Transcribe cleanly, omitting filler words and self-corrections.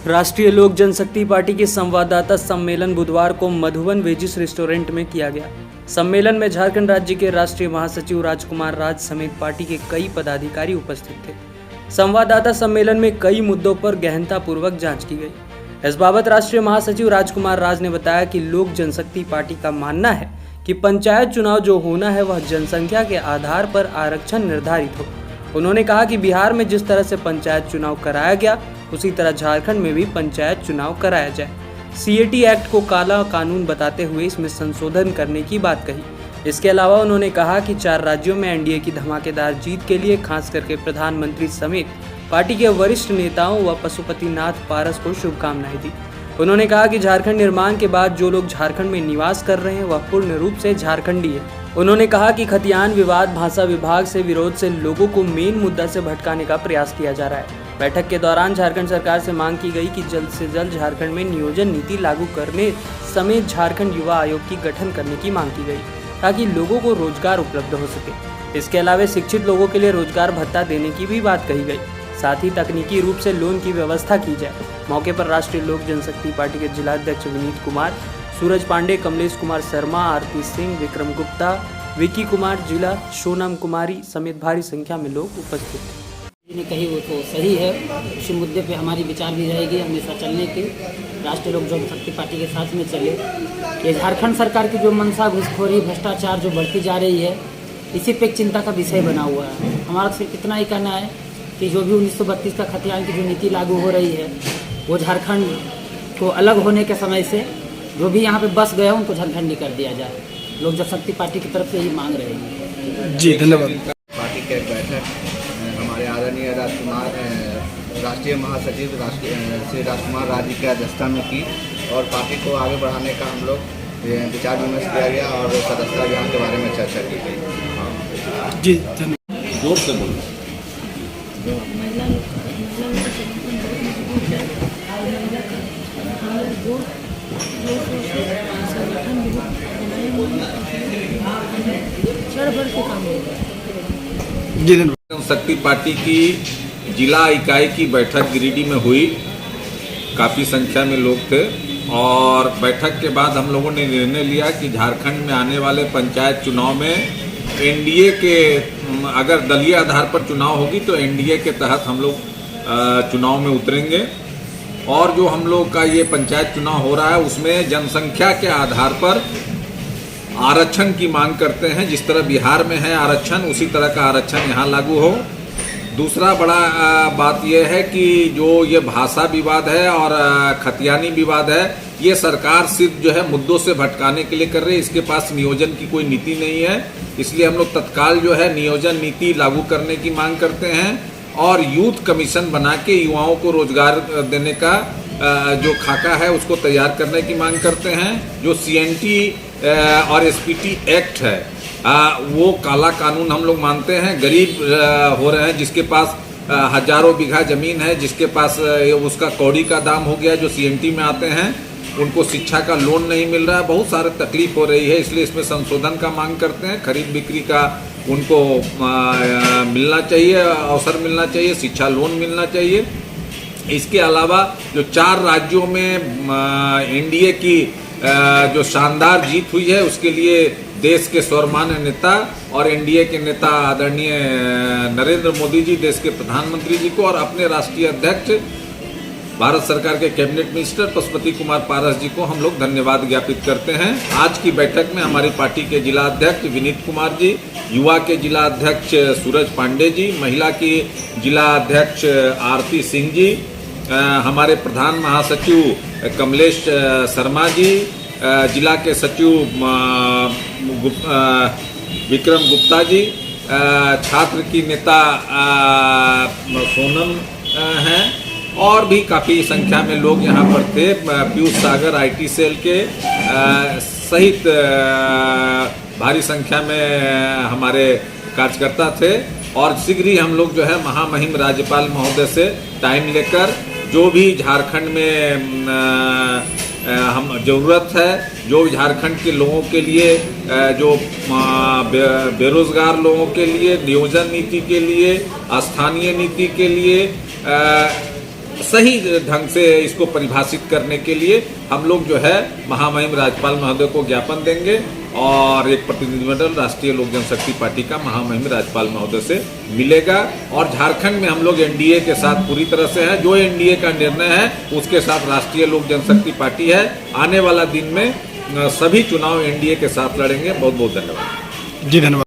राष्ट्रीय लोक जनशक्ति पार्टी के संवाददाता सम्मेलन बुधवार को मधुबन वेजिस रेस्टोरेंट में किया गया। सम्मेलन में झारखंड राज्य के राष्ट्रीय महासचिव राजकुमार राज समेत पार्टी के कई पदाधिकारी उपस्थित थे। संवाददाता सम्मेलन में कई मुद्दों पर गहनतापूर्वक जांच की गई। इस बाबत राष्ट्रीय महासचिव राजकुमार राज ने बताया कि लोक जनशक्ति पार्टी का मानना है कि पंचायत चुनाव जो होना है वह जनसंख्या के आधार पर आरक्षण निर्धारित हो। उन्होंने कहा कि बिहार में जिस तरह से पंचायत चुनाव कराया गया उसी तरह झारखंड में भी पंचायत चुनाव कराया जाए। सीएटी एक्ट को काला कानून बताते हुए इसमें संशोधन करने की बात कही। इसके अलावा उन्होंने कहा कि 4 राज्यों में एनडीए की धमाकेदार जीत के लिए खास करके प्रधानमंत्री समेत पार्टी के वरिष्ठ नेताओं व पशुपतिनाथ पारस को शुभकामनाएं दी। उन्होंने कहा कि झारखंड निर्माण के बाद जो लोग झारखंड में निवास कर रहे हैं वह पूर्ण रूप से झारखंडी है। उन्होंने कहा कि खतियान विवाद भाषा विभाग से विरोध से लोगों को मेन मुद्दा से भटकाने का प्रयास किया जा रहा है। बैठक के दौरान झारखंड सरकार से मांग की गई कि जल्द से जल्द झारखंड में नियोजन नीति लागू करने समेत झारखंड युवा आयोग की गठन करने की मांग की गई ताकि लोगों को रोजगार उपलब्ध हो सके। इसके अलावा शिक्षित लोगों के लिए रोजगार भत्ता देने की भी बात कही गई। साथ ही तकनीकी रूप से लोन की व्यवस्था की जाए। मौके पर राष्ट्रीय लोक जनशक्ति पार्टी के जिलाध्यक्ष विनीत कुमार, सूरज पांडे, कमलेश कुमार शर्मा, आरती सिंह, विक्रम गुप्ता, विकी कुमार, जिला सोनम कुमारी समेत भारी संख्या में लोग उपस्थित थे। ने कही वो तो सही है। इसी मुद्दे पे हमारी विचार भी रहेगी हमेशा चलने की, राष्ट्रीय लोक जनशक्ति पार्टी के साथ में चले। ये झारखंड सरकार की जो मनसा, घुसखोरी, भ्रष्टाचार जो बढ़ती जा रही है, इसी पे एक चिंता का विषय बना हुआ है। हमारा सिर्फ इतना ही कहना है कि जो भी 1932 का खतियान की जो नीति लागू हो रही है वो झारखंड को अलग होने के समय से जो भी यहाँ पे बस गए उनको झारखंडी कर दिया जाए। लोक जनशक्ति पार्टी की तरफ से यही मांग रहेगी। जी धन्यवाद। पार्टी के बैठक हमारे आदरणीय राष्ट्रीय महासचिव श्री राजकुमार राज जी की अध्यक्षता में की और पार्टी को आगे बढ़ाने का हम लोग विचार विमर्श किया गया और सदस्यता अभियान के बारे में चर्चा की गई। जी धन्यवाद। जोर से बोलो। जी धन्यवाद। शक्ति पार्टी की जिला इकाई की बैठक गिरिडीह में हुई। काफ़ी संख्या में लोग थे और बैठक के बाद हम लोगों ने निर्णय लिया कि झारखंड में आने वाले पंचायत चुनाव में एनडीए के अगर दलीय आधार पर चुनाव होगी तो एनडीए के तहत हम लोग चुनाव में उतरेंगे। और जो हम लोग का ये पंचायत चुनाव हो रहा है उसमें जनसंख्या के आधार पर आरक्षण की मांग करते हैं। जिस तरह बिहार में है आरक्षण उसी तरह का आरक्षण यहाँ लागू हो। दूसरा बड़ा बात यह है कि जो ये भाषा विवाद है और खतियानी विवाद है ये सरकार सिर्फ जो है मुद्दों से भटकाने के लिए कर रही है। इसके पास नियोजन की कोई नीति नहीं है। इसलिए हम लोग तत्काल जो है नियोजन नीति लागू करने की मांग करते हैं और यूथ कमीशन बना के युवाओं को रोजगार देने का जो खाका है उसको तैयार करने की मांग करते हैं। जो सीएनटी और एसपीटी एक्ट है वो काला कानून हम लोग मानते हैं। गरीब हो रहे हैं जिसके पास हजारों बीघा जमीन है, जिसके पास उसका कौड़ी का दाम हो गया, जो सीएनटी में आते हैं उनको शिक्षा का लोन नहीं मिल रहा है। बहुत सारे तकलीफ हो रही है, इसलिए इसमें संशोधन का मांग करते हैं। खरीद बिक्री का उनको मिलना चाहिए, अवसर मिलना चाहिए, शिक्षा लोन मिलना चाहिए। इसके अलावा जो 4 राज्यों में एनडीए की जो शानदार जीत हुई है उसके लिए देश के सर्वमान्य नेता और एनडीए के नेता आदरणीय नरेंद्र मोदी जी, देश के प्रधानमंत्री जी को और अपने राष्ट्रीय अध्यक्ष भारत सरकार के कैबिनेट मिनिस्टर पशुपति कुमार पारस जी को हम लोग धन्यवाद ज्ञापित करते हैं। आज की बैठक में हमारी पार्टी के जिला अध्यक्ष विनीत कुमार जी, युवा के जिला अध्यक्ष सूरज पांडे जी, महिला की जिला अध्यक्ष आरती सिंह जी, हमारे प्रधान महासचिव कमलेश शर्मा जी, जिला के सचिव विक्रम गुप्ता जी, छात्र की नेता सोनम हैं और भी काफ़ी संख्या में लोग यहाँ पर थे। पीयूष सागर आईटी सेल के सहित भारी संख्या में हमारे कार्यकर्ता थे और शीघ्र ही हम लोग जो है महामहिम राज्यपाल महोदय से टाइम लेकर जो भी झारखंड में हम ज़रूरत है, जो झारखंड के लोगों के लिए, जो बेरोजगार लोगों के लिए, नियोजन नीति के लिए, स्थानीय नीति के लिए, सही ढंग से इसको परिभाषित करने के लिए हम लोग जो है महामहिम राज्यपाल महोदय को ज्ञापन देंगे और एक प्रतिनिधिमंडल राष्ट्रीय लोक जनशक्ति पार्टी का महामहिम राज्यपाल महोदय से मिलेगा। और झारखंड में हम लोग एनडीए के साथ पूरी तरह से हैं। जो एनडीए का निर्णय है उसके साथ राष्ट्रीय लोक जनशक्ति पार्टी है। आने वाला दिन में सभी चुनाव एनडीए के साथ लड़ेंगे। बहुत बहुत धन्यवाद। जी धन्यवाद।